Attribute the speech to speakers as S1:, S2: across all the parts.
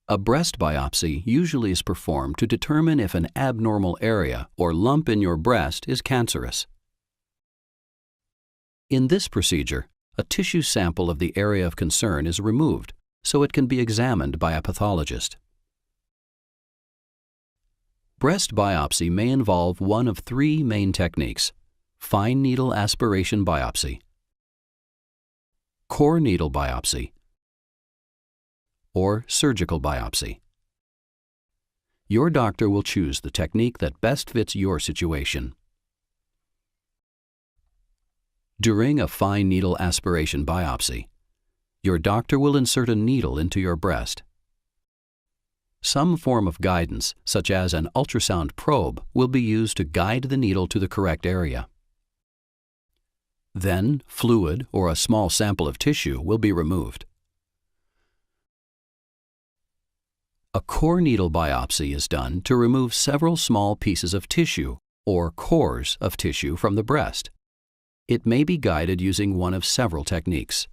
S1: A breast biopsy usually is performed to determine if an abnormal area or lump in your breast is cancerous. In this procedure, a tissue sample of the area of concern is removed so it can be examined by a pathologist. Breast biopsy may involve one of three main techniques: fine needle aspiration biopsy, core needle biopsy, or surgical biopsy. Your doctor will choose the technique that best fits your situation. During a fine needle aspiration biopsy, your doctor will insert a needle into your breast. Some form of guidance, such as an ultrasound probe, will be used to guide the needle to the correct area. Then, fluid or a small sample of tissue will be removed. A core needle biopsy is done to remove several small pieces of tissue, or cores of tissue, from the breast. It may be guided using one of several techniques.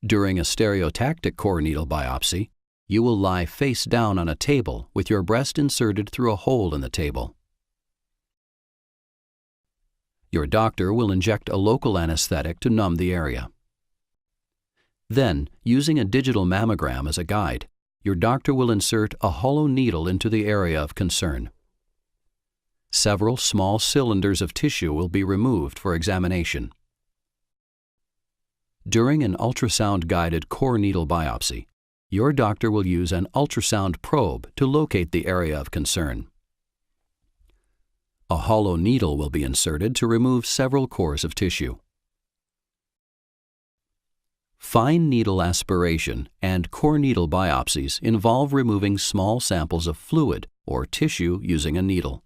S1: During a stereotactic core needle biopsy, you will lie face down on a table with your breast inserted through a hole in the table. Your doctor will inject a local anesthetic to numb the area. Then, using a digital mammogram as a guide, your doctor will insert a hollow needle into the area of concern. Several small cylinders of tissue will be removed for examination. During an ultrasound-guided core needle biopsy, your doctor will use an ultrasound probe to locate the area of concern. A hollow needle will be inserted to remove several cores of tissue. Fine needle aspiration and core needle biopsies involve removing small samples of fluid or tissue using a needle.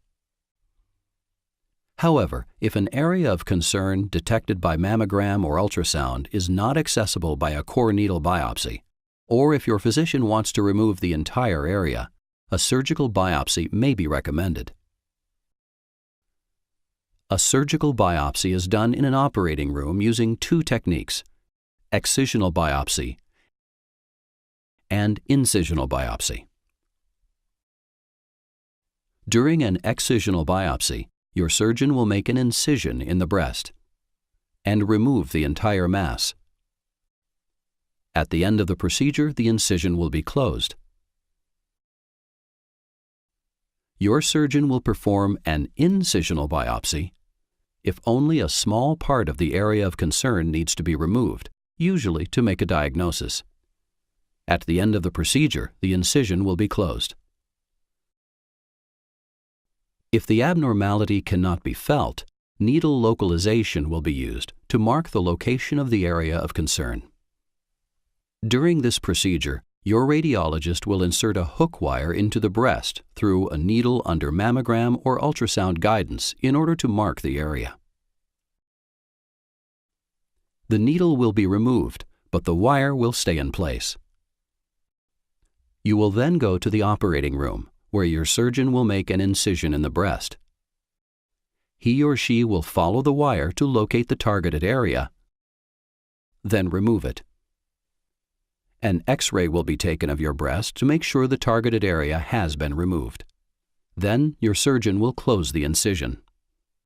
S1: However, if an area of concern detected by mammogram or ultrasound is not accessible by a core needle biopsy, or if your physician wants to remove the entire area, a surgical biopsy may be recommended. A surgical biopsy is done in an operating room using two techniques: excisional biopsy and incisional biopsy. During an excisional biopsy, your surgeon will make an incision in the breast and remove the entire mass. At the end of the procedure, the incision will be closed. Your surgeon will perform an incisional biopsy if only a small part of the area of concern needs to be removed, usually to make a diagnosis. At the end of the procedure, the incision will be closed. If the abnormality cannot be felt, needle localization will be used to mark the location of the area of concern. During this procedure, your radiologist will insert a hook wire into the breast through a needle under mammogram or ultrasound guidance in order to mark the area. The needle will be removed, but the wire will stay in place. You will then go to the operating room, where your surgeon will make an incision in the breast. He or she will follow the wire to locate the targeted area, then remove it. An X-ray will be taken of your breast to make sure the targeted area has been removed. Then your surgeon will close the incision.